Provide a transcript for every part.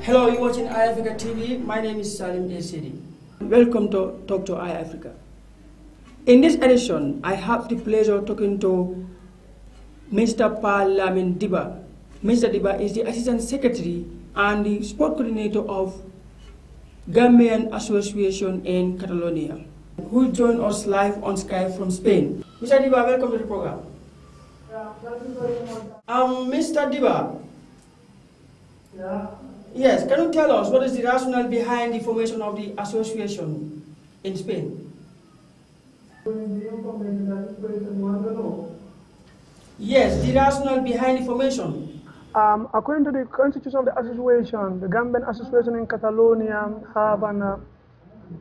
Hello, you're watching iAfrica TV. My name is Salim A. Saidy. Welcome to Talk to iAfrica. In this edition, I have the pleasure of talking to Mr. Lamin Dibba. Mr. Dibba is the Assistant Secretary and the Sport Coordinator of Gambian Association in Catalonia, who joined us live on Skype from Spain. Mr. Dibba, welcome to the program. Yeah, thank you very much. Mr. Dibba. Yeah. Yes, can you tell us what is the rationale behind the formation of the association in Spain? Yes, the rationale behind the formation. According to the constitution of the association, the Gambian Association in Catalonia have a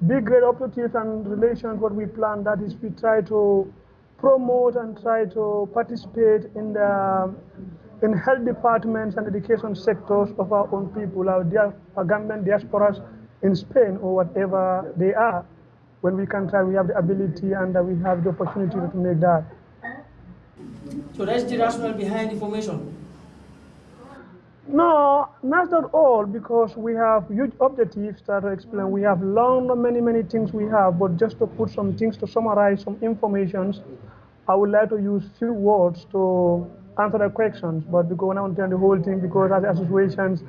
big great objective and relations. What we plan, that is, we try to promote and try to participate in the health departments and education sectors of our own people, our Gambian diasporas in Spain or whatever they are. When we can try, we have the ability and we have the opportunity to make that. So that's the rationale behind the formation? No, not at all, because we have huge objectives that I explain. We have many things we have, but just to put some things, to summarize some informations, I would like to use few words to answer the questions, but because when I want to tell the whole thing, because as associations,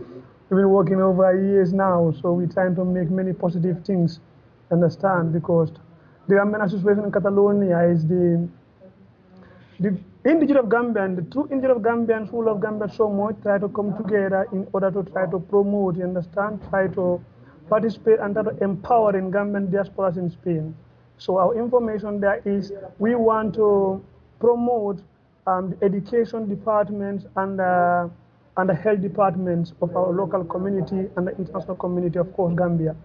we've been working over years now, so we're trying to make many positive things, understand, because the Gambian Association in Catalonia is the indigenous of Gambian, the true indigenous of Gambians who love Gambia so much, try to come together in order to try to promote, you understand, try to participate and try to empower in Gambian diasporas in Spain. So our information there is, we want to promote the education departments and the health departments of our local community and the international community, of course, Gambia.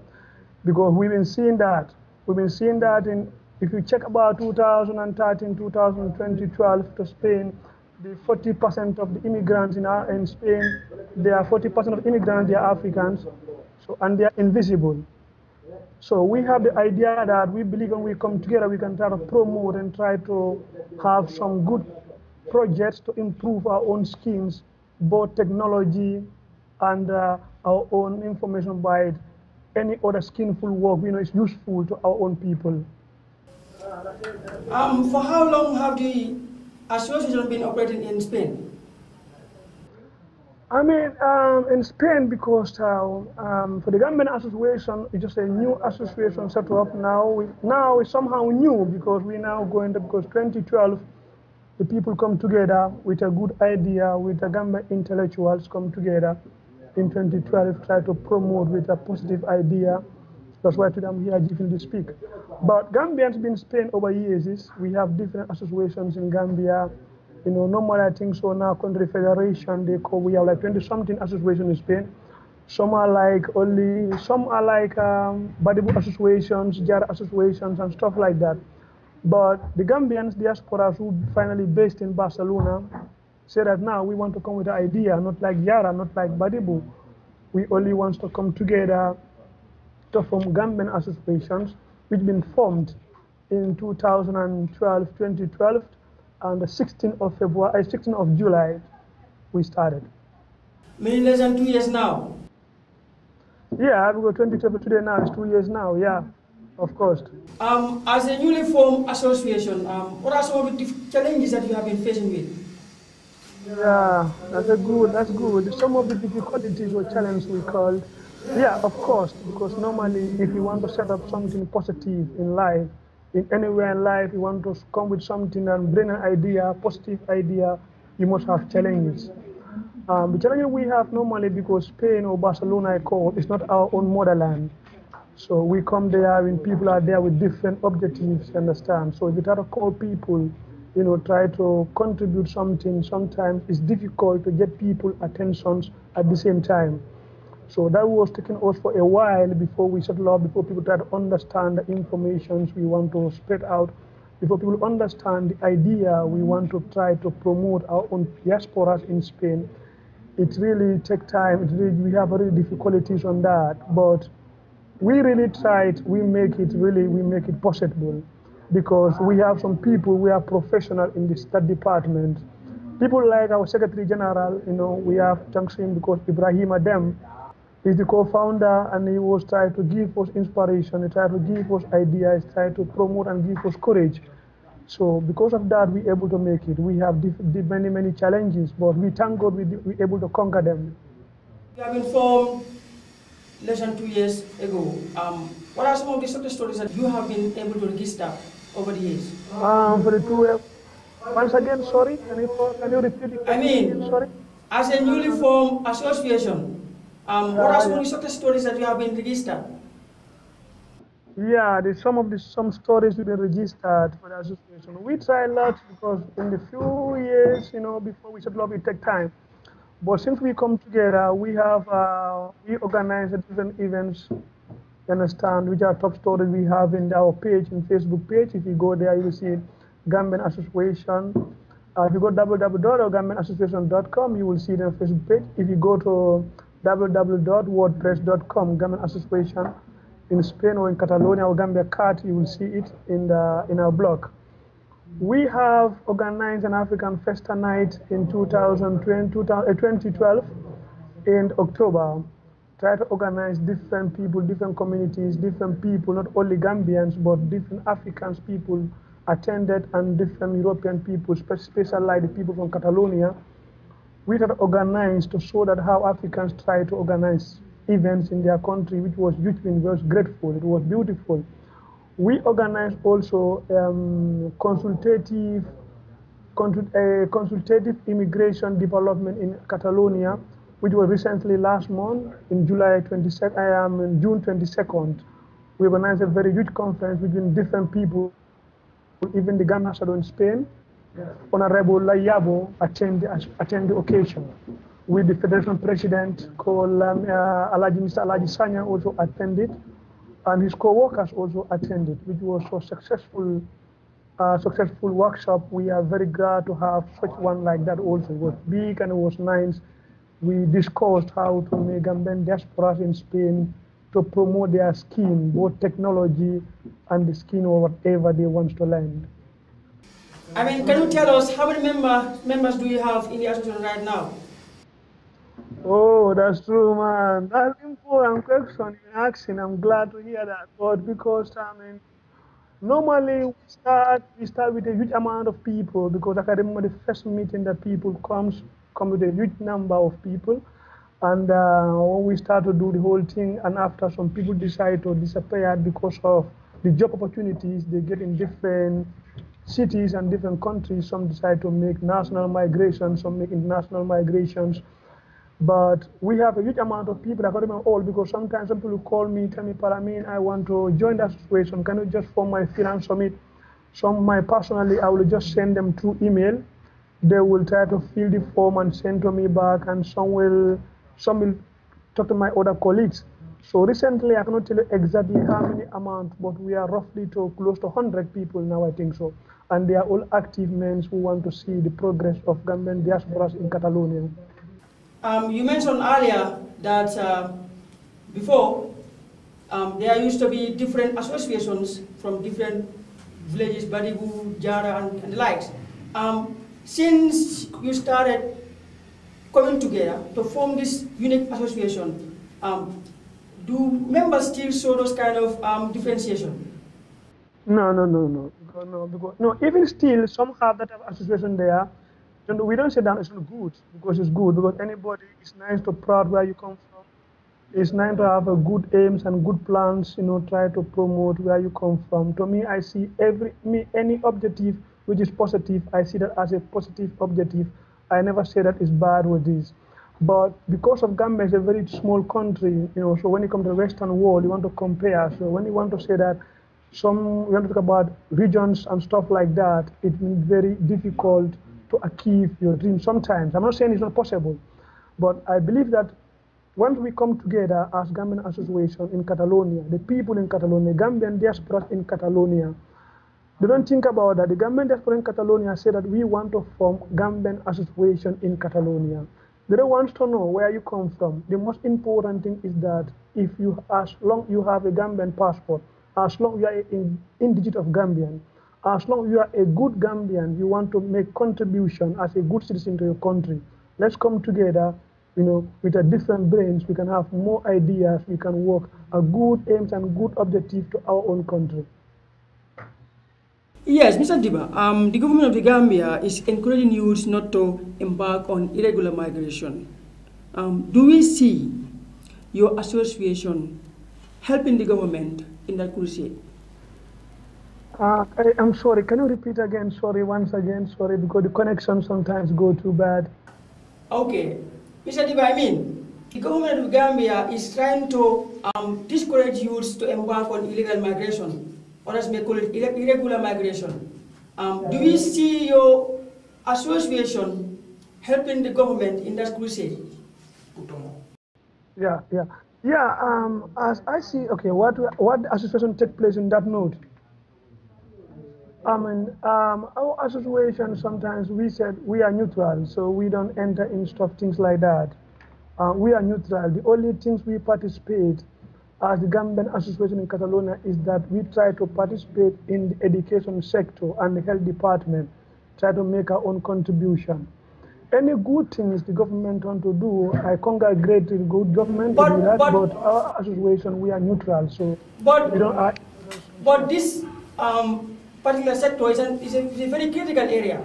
Because we've been seeing that in, if you check about 2013, 2020, 12 to Spain, the 40% of the immigrants in Spain, they are 40% of immigrants, they are Africans, so, and they are invisible. So we have the idea that we believe when we come together, we can try to promote and try to have some good projects to improve our own skills, both technology and our own information by any other skillful work, is useful to our own people. For how long have the association been operating in Spain? I mean, in Spain, because for the Gambian Association, it's just a new association set up now. Now it's somehow new because we now going to, because 2012, the people come together with a good idea, with the Gambian intellectuals come together in 2012, try to promote with a positive idea. That's why today I'm here giving this speak. But Gambians been in Spain over years. We have different associations in Gambia. Normally I think so now country federation, we have like 20-something associations in Spain. Some are like Badibu associations, Jara associations and stuff like that. But the Gambians diasporas who finally based in Barcelona say that now we want to come with an idea, not like Yara, not like Badibu. We only want to come together to form Gambian associations, which been formed in 2012, and the 16th of July, we started. Meaning less than 2 years now? Yeah, we go 2012 today now, it's 2 years now, yeah, of course. As a newly formed association, what are some of the challenges that you have been facing with? Yeah, that's good. Some of the difficulties or challenges we called, yeah, of course, because normally if you want to set up something positive in life, in anywhere in life, you want to come with something and bring an idea, positive idea, you must have challenges. The challenges we have normally, because Spain or Barcelona, I call, is not our own motherland. So we come there when people are there with different objectives, understand? So if you try to call people, try to contribute something, sometimes it's difficult to get people attentions at the same time. So that was taking us for a while before we settle up, before people try to understand the information we want to spread out, before people understand the idea we want to try to promote our own diasporas in Spain. It really takes time. We have really difficulties on that, but we really tried. We make it possible, because we have some people, we are professional in that department. People like our Secretary General, we have thanks him because Ibrahim Adem is the co-founder, and he was trying to give us inspiration, he tried to give us ideas, try to promote and give us courage. So because of that, we're able to make it. We have many, many challenges, but we thank God we're able to conquer them. You have been formed less than 2 years ago. What are some of the success stories that you have been able to register over the years? For the 2 years, once again, sorry, can you repeat it? I mean, sorry? As a newly formed association, what are some of the success stories that you have been registered? Yeah, there's some stories we've been registered for the association. We try a lot because in the few years, before we settle up, it takes time. But since we come together, we organize different events. You understand, which are top stories we have in our page, in Facebook page. If you go there, you will see Gambian Association. If you go www.gambianassociation.com, you will see the Facebook page. If you go to www.wordpress.com, Gambian Association in Spain or in Catalonia or Gambia Cat, you will see it in our blog. We have organized an African Festa Night in 2012 in October. Try to organize different people, different communities, different people, not only Gambians, but different Africans people attended, and different European people, especially like the people from Catalonia. We had organized to show that how Africans try to organize events in their country, which was hugely, was grateful, it was beautiful. We organized also consultative immigration development in Catalonia, which was recently last month in June 22nd. We organized a very huge conference between different people, even the Ghana ambassador in Spain. Honorable Layabo attend the occasion. With the Federation President called Mr. Alaji Sanya also attended, and his co-workers also attended, which was so successful workshop. We are very glad to have such one like that also. It was big and it was nice. We discussed how to make Gambian diasporas in Spain to promote their scheme, both technology and the scheme or whatever they want to learn. I mean, can you tell us how many members do you have in the association right now? Oh, that's true, man. That's an important question you're asking. I'm glad to hear that. But because, normally we start with a huge amount of people, because I can remember the first meeting that people come with a huge number of people. And when we start to do the whole thing, and after some people decide to disappear because of the job opportunities they get in different cities and different countries, some decide to make national migrations, some make international migrations. But we have a huge amount of people, I can't remember all, because sometimes some people call me, tell me, Paramin, I want to join the association. Can you just form my finance summit? Personally, I will just send them through email. They will try to fill the form and send to me back, and some will talk to my other colleagues. So recently, I cannot tell you exactly how many amount, but we are roughly to close to 100 people now, I think so. And they are all active men who want to see the progress of Gambian diasporas in Catalonia. You mentioned earlier that before there used to be different associations from different villages, Badibu, Jara, and the likes. Since you started coming together to form this unique association, do members still show those kind of differentiation? No. No, even still, some have that association there. We don't say that it's not good, because it's good, because anybody, it's nice to proud where you come from. It's nice to have a good aims and good plans, try to promote where you come from. To me, I see any objective which is positive, I see that as a positive objective. I never say that it's bad with this. But because of Gambia is a very small country, so when you come to the Western world, you want to compare. So when you want to say that we want to talk about regions and stuff like that, it means very difficult to achieve your dream sometimes. I'm not saying it's not possible, but I believe that once we come together as Gambian Association in Catalonia, the people in Catalonia, Gambian diaspora in Catalonia, they don't think about that. The Gambian diaspora in Catalonia say that we want to form Gambian Association in Catalonia. They don't want to know where you come from. The most important thing is that as long you have a Gambian passport, as long you are an indigent of Gambian, As long as you are a good Gambian, you want to make contribution as a good citizen to your country. Let's come together, with a different brains. We can have more ideas. We can work a good aims and good objective to our own country. Yes, Mr. Dibba, the government of the Gambia is encouraging youths not to embark on irregular migration. Do we see your association helping the government in that crusade? I'm sorry, can you repeat again? Sorry, once again, sorry, because the connection sometimes go too bad. Okay, Mr. Dibba, the government of Gambia is trying to discourage youths to embark on illegal migration. Others may call it irregular migration. Do we see your association helping the government in that crusade? Yeah. As I see, okay, what association take place in that note? Our association, sometimes we said we are neutral, so we don't enter in stuff, things like that. We are neutral. The only things we participate as the Gambian Association in Catalonia is that we try to participate in the education sector and the health department, try to make our own contribution. Any good things the government want to do, I congratulate the good government to do that, but our association, we are neutral, so we don't... But this particular sector is a very critical area.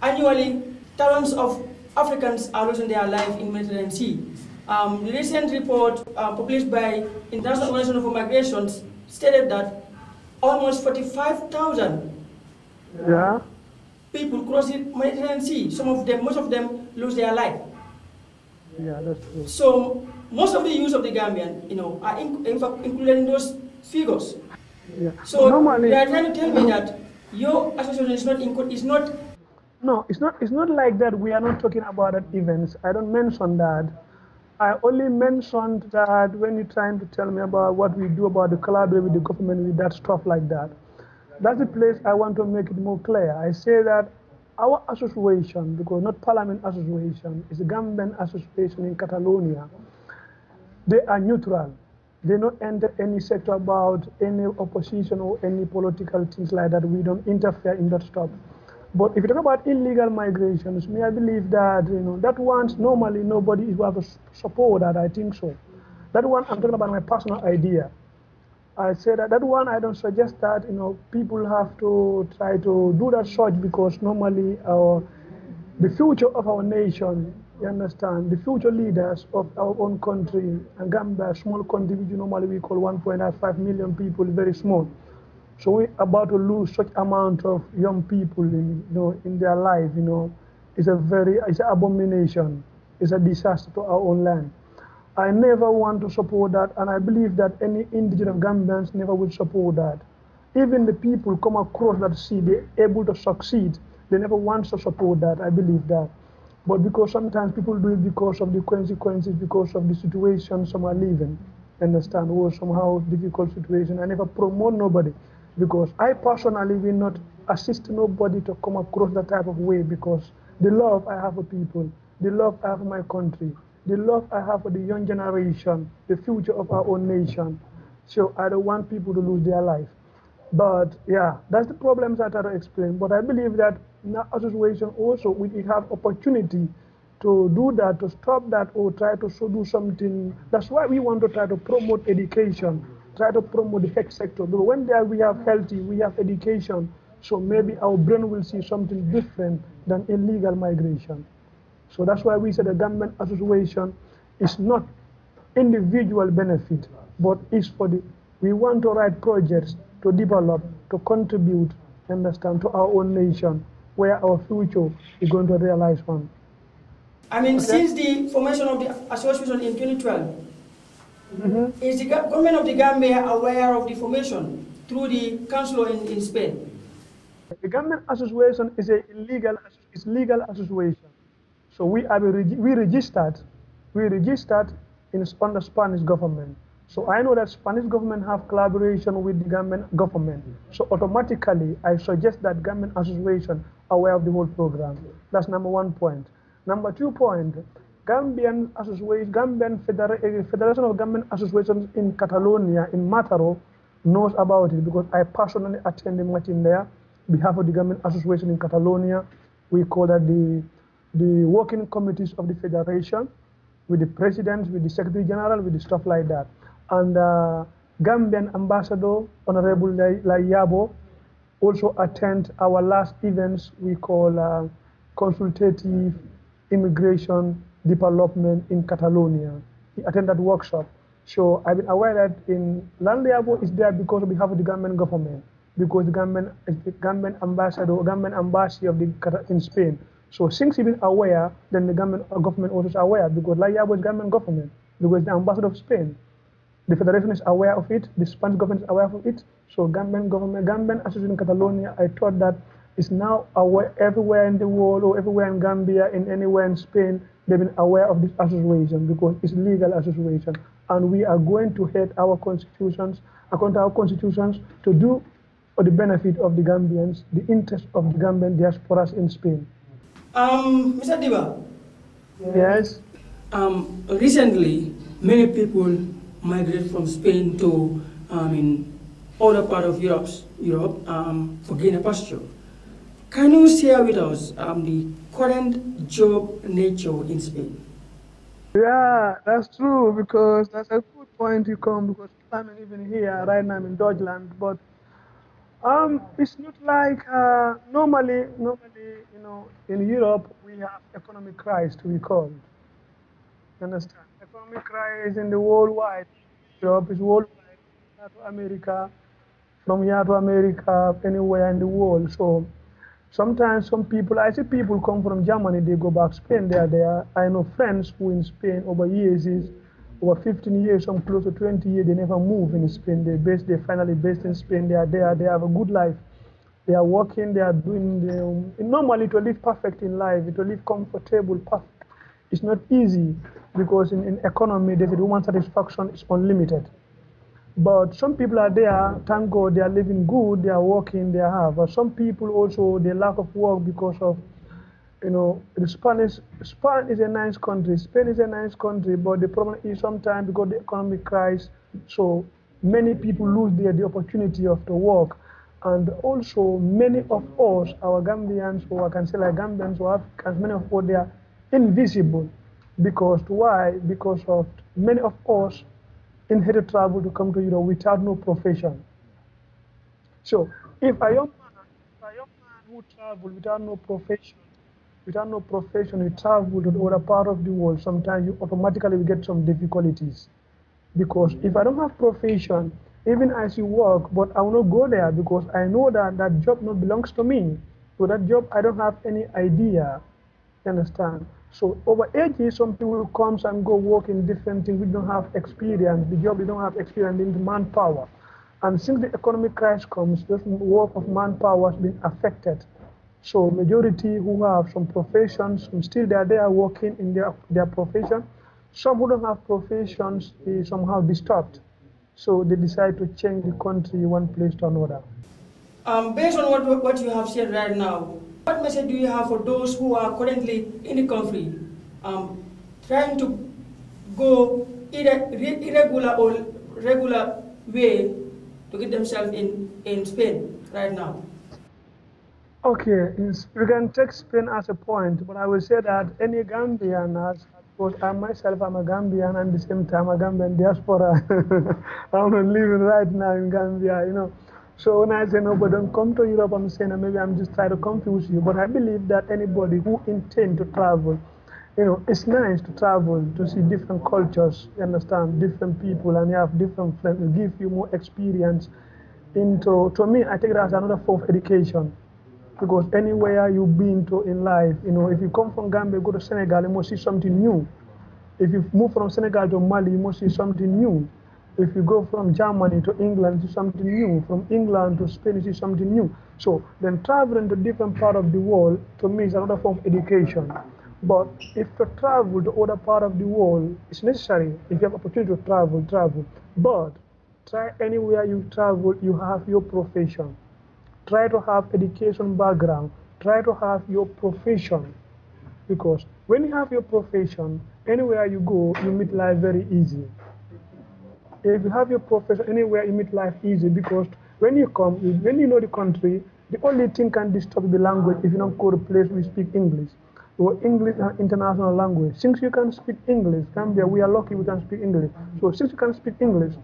Annually, thousands of Africans are losing their life in the Mediterranean Sea. The recent report published by International Organization for Migration stated that almost 45,000 people cross the Mediterranean Sea. Most of them lose their life. Yeah, that's true. So most of the youth of the Gambian, are in fact included in those figures. Yeah. So normally, you are trying to tell me that your association is not. No, it's not like that. We are not talking about that events. I don't mention that. I only mentioned that when you're trying to tell me about what we do about the collaborate with the government with that stuff like that. That's the place I want to make it more clear. I say that our association, because not Parliament Association, is a Gambian Association in Catalonia. They are neutral. They don't enter any sector about any opposition or any political things like that. We don't interfere in that stuff. But if you talk about illegal migrations, I believe that that one normally nobody is going to support that. I think so. That one I'm talking about my personal idea. I say that one I don't suggest that people have to try to do that such, because normally the future of our nation, you understand, the future leaders of our own country, and Gambia, a small country which normally we call 1.5 million people, very small. So we're about to lose such amount of young people in their life. It's an abomination. It's a disaster to our own land. I never want to support that, and I believe that any indigenous Gambians never will support that. Even the people come across that sea, they're able to succeed. They never want to support that. I believe that. But because sometimes people do it because of the consequences, because of the situation some are living, understand, or somehow difficult situation. I never promote nobody, because I personally will not assist nobody to come across that type of way, because the love I have for people, the love I have for my country, the love I have for the young generation, the future of our own nation. So I don't want people to lose their life. But yeah, that's the problems I try to explain. But I believe that in our association also we have opportunity to do that, to stop that, or try to do something. That's why we want to try to promote education, try to promote the health sector. Because when there we have healthy, we have education, so maybe our brain will see something different than illegal migration. So that's why we say the government association is not individual benefit, but is for we want to write projects to develop, to contribute, understand, to our own nation, where our future is going to realize one. Since the formation of the association in 2012, is the government of the Gambia aware of the formation through the council in Spain? The government association is a legal association. So we registered on the Spanish government. So I know that Spanish government have collaboration with the Gambian government. So automatically, I suggest that Gambian association aware of the whole program. That's number 1 point. Number 2 point, Gambian Federation of Gambian Associations in Catalonia, in Mataró, knows about it because I personally attended a meeting there on behalf of the Gambian Association in Catalonia. We call that the working committees of the federation, with the president, with the secretary general, with the stuff like that. And Gambian ambassador, Honorable Layabo, also attend our last events we call consultative immigration development in Catalonia. He attended that workshop. So I've been aware that in Layabo is there because of behalf of the Gambian government, because the Gambian ambassador, Gambian embassy of in Spain. So since he's been aware, then the Gambian government also is aware because Layabo is Gambian government, because the ambassador of Spain. The federation is aware of it, the Spanish government is aware of it. So Gambian government, Gambian Association in Catalonia, I thought that is now aware everywhere in the world or everywhere in Gambia, in anywhere in Spain, they've been aware of this association because it's legal association. And we are going to head our constitutions, according to our constitutions, to do for the benefit of the Gambians, the interest of the Gambian diasporas in Spain. Mr. Dibba. Yes. Recently, many people migrated from Spain to in other part of Europe for greener pasture. Can you share with us the current job nature in Spain? Yeah, that's true, because that's a good point you come, because I'm even here right now, I'm in Deutschland, but it's not like normally, you know, in Europe we have economic crisis to be called. You understand? Economic crisis in the worldwide. Europe is worldwide, here to America, from here to America, anywhere in the world. So sometimes some people, I see people come from Germany, they go back Spain, they are there. I know friends who in Spain over years, over 15 years, some close to 20 years, they never move in Spain. They finally based in Spain, they are there, they have a good life. They are working, they are doing, normally to live perfect in life, to live comfortable, perfect. It's not easy because in economy, the human satisfaction is unlimited. But some people are there, thank God, they are living good, they are working, they have. But some people also, they lack of work because of, you know, Spain is a nice country, Spain is a nice country, but the problem is sometimes because of the economic crisis, so many people lose the opportunity of the work. And also many of us, our Gambians, or I can say like Gambians or Africans, many of us, they are invisible. Because why? Because of many of us inherit travel to come to Europe without no profession. So if a young man who travel without no profession, you travel to the other part of the world, sometimes you automatically will get some difficulties. Because if I don't have profession, even as you work, but I will not go there because I know that that job not belongs to me. So that job, I don't have any idea. You understand? So over ages, some people comes and go work in different things. We don't have experience. The job, we don't have experience in manpower. And since the economic crisis comes, this work of manpower has been affected. So majority who have some professions, still they are there working in their profession. Some who don't have professions is somehow disturbed. So they decide to change the country one place to another. Based on what you have said right now, what message do you have for those who are currently in the country, trying to go either irregular or regular way to get themselves in Spain right now? Okay, we can take Spain as a point, but I will say that any Gambian has, because I myself am a Gambian and at the same time a Gambian diaspora. I'm not living right now in Gambia, you know. So when I say no, but don't come to Europe, I'm saying maybe I'm just trying to confuse you. But I believe that anybody who intend to travel, you know, it's nice to travel, to see different cultures, you understand, different people, and you have different friends, it give you more experience. To me, I take it as another form of education. Because anywhere you've been to in life, you know, if you come from Gambia, go to Senegal, you must see something new. If you move from Senegal to Mali, you must see something new. If you go from Germany to England, you see something new. From England to Spain, you see something new. So then traveling to different part of the world, to me, is another form of education. But if to travel to other part of the world, it's necessary. If you have opportunity to travel, travel. But try anywhere you travel, you have your profession. Try to have education background. Try to have your profession. Because when you have your profession, anywhere you go, you meet life very easy. if you have your profession anywhere, you meet life easy because when you come, when you know the country, the only thing can disturb the language if you don't go to a place we speak English. Or English is an international language. Since you can speak English, Gambia, we are lucky we can speak English. So since you can speak English,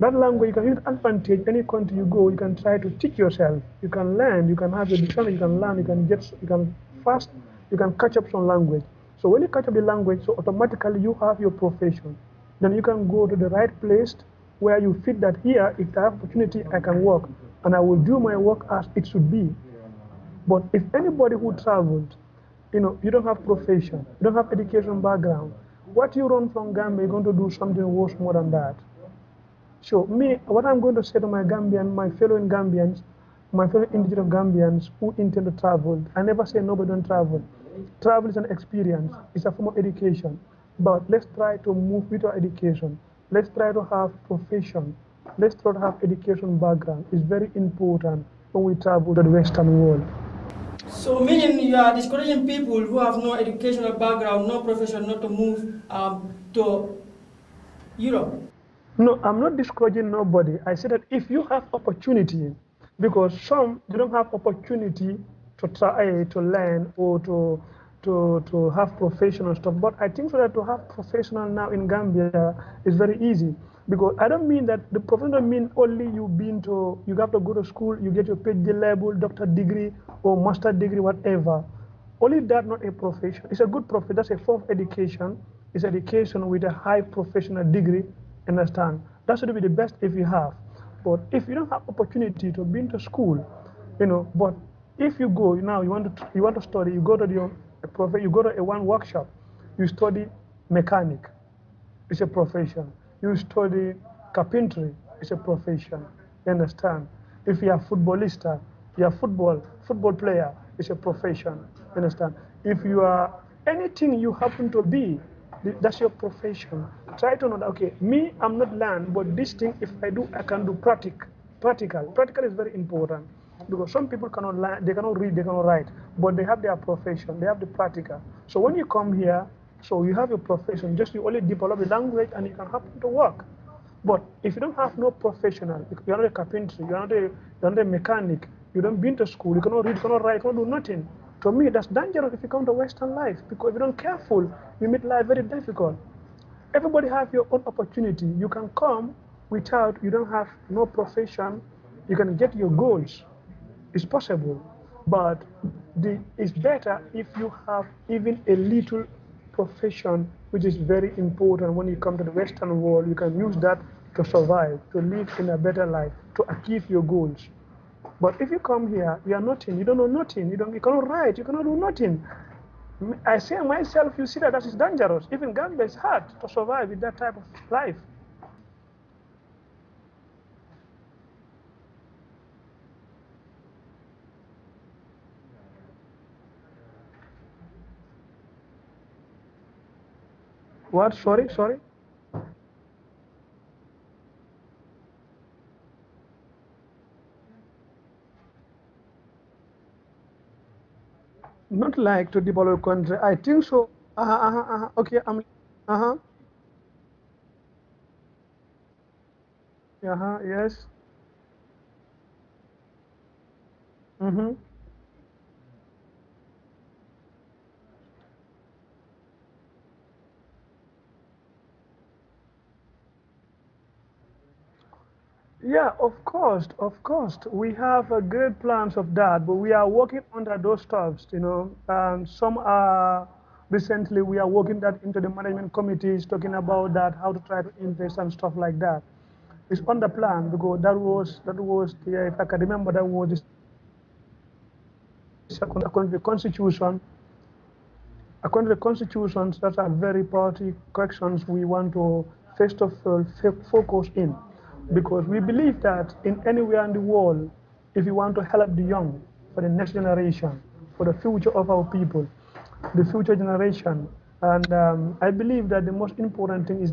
that language you can use advantage. Any country you go, you can try to teach yourself. You can learn. You can have your dictionary. You can learn. You can fast. You can catch up some language. So when you catch up the language, so automatically you have your profession. Then you can go to the right place where you fit that here. If I have opportunity, I can work, and I will do my work as it should be. But if anybody who traveled, you don't have profession, you don't have education background, what you run from Gambia, you're going to do something worse more than that. So me, what I'm going to say to my fellow Gambians, my fellow indigenous Gambians who intend to travel, I never say nobody don't travel. Travel is an experience, it's a form of education. But let's try to move with our education. Let's try to have profession. Let's try to have education background. It's very important when we travel to the Western world. So meaning you are discouraging people who have no educational background, no profession, not to move to Europe? No, I'm not discouraging nobody. I said that if you have opportunity, because some they don't have opportunity to try to learn or to have professional stuff. But I think so that to have professional now in Gambia is very easy. Because I don't mean that the professional mean only you have to go to school, you get your PhD level, doctor degree or master degree, whatever. Only that not a profession. It's a good profession. That's a form of education. It's education with a high professional degree. Understand? That should be the best if you have. But if you don't have opportunity to be into school, but if you go now, you want to study, you go to you go to a one workshop, you study mechanic, it's a profession. You study carpentry, it's a profession. You understand? If you are footballista, you are football player, it's a profession. You understand? If you are anything you happen to be, that's your profession. Try to know that, okay, me, I'm not learned, but this thing, if I do, I can do practical. Practical is very important because some people cannot learn, they cannot read, they cannot write, but they have their profession, they have the practical. So when you come here, so you have your profession, just you only develop the language and you can happen to work. But if you don't have no professional, you're not a carpenter, you're not a mechanic, you don't been to school, you cannot read, you cannot write, you cannot do nothing. To me, that's dangerous if you come to Western life, because if you're not careful, you make life very difficult. Everybody have your own opportunity. You can come without, you don't have no profession, you can get your goals. It's possible, but it's better if you have even a little profession, which is very important when you come to the Western world. You can use that to survive, to live in a better life, to achieve your goals. But if you come here, you are nothing, you don't know nothing, you cannot write, you cannot do nothing. I say myself, you see that is dangerous. Even Gambia is hard to survive with that type of life. What? Sorry? Not like to develop country. I think so. Okay, uh-huh. Yes. Mm-hmm. Yeah, of course. We have great plans of that, but we are working under those stuffs. Some are recently we are working that into the management committees, talking about that, how to try to invest and stuff like that. It's on the plan because yeah, if I can remember, that was according to the constitution. According to the constitutions, that are very party corrections we want to first of all focus in, because we believe that in anywhere in the world, if you want to help the young for the next generation, for the future of our people, the future generation, and I believe that the most important thing is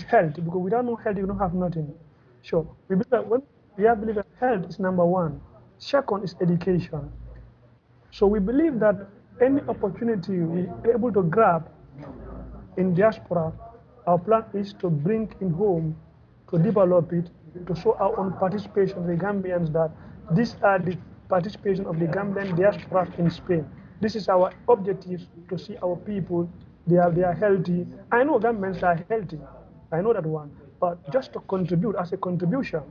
health, because without no health, you don't have nothing. Sure, we believe that believe that health is number one. Second is education. So we believe that any opportunity we are able to grab in diaspora, Our plan is to bring in home, to develop it, to show our own participation of the Gambians that these are the participation of the Gambian diaspora in Spain. This is our objective, to see our people, they are healthy. I know Gambians are healthy, I know that one, but just to contribute as a contribution,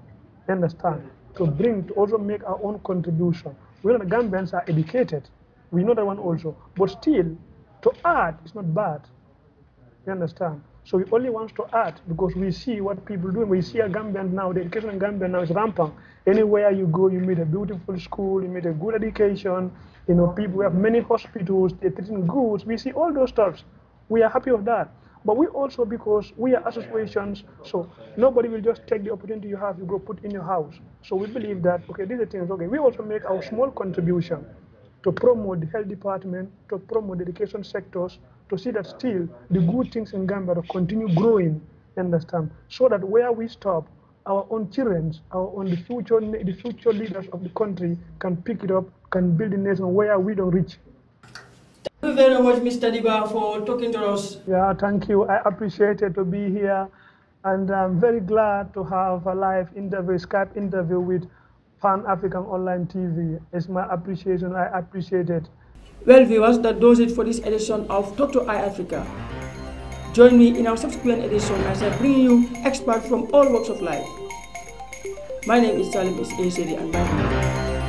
understand, to bring, to also make our own contribution. We know the Gambians are educated, we know that one also, but still, to add is not bad, you understand? So we only want to add because we see what people do. We see a Gambian now, the education in Gambia now is rampant. Anywhere you go, you meet a beautiful school, you meet a good education, you know, people have many hospitals, they're treating goods. We see all those stuff. We are happy with that. But we also, because we are associations, so nobody will just take the opportunity you have, you go put in your house. So we believe that, okay, these are things, okay, we also make our small contribution to promote the health department, to promote the education sectors, to see that still the good things in Gambia continue growing, understand? So that where we stop, our own children, our own the future leaders of the country can pick it up, can build a nation where we don't reach. Thank you very much, Mr. Dibba, for talking to us. Yeah, thank you. I appreciate it to be here, and I'm very glad to have a live interview, Skype interview with Pan-African Online TV. It's my appreciation. I appreciate it. Well, viewers, that does it for this edition of Talk to iAfrica. Join me in our subsequent edition as I bring you experts from all walks of life. My name is Salim A, Saidy, and bye.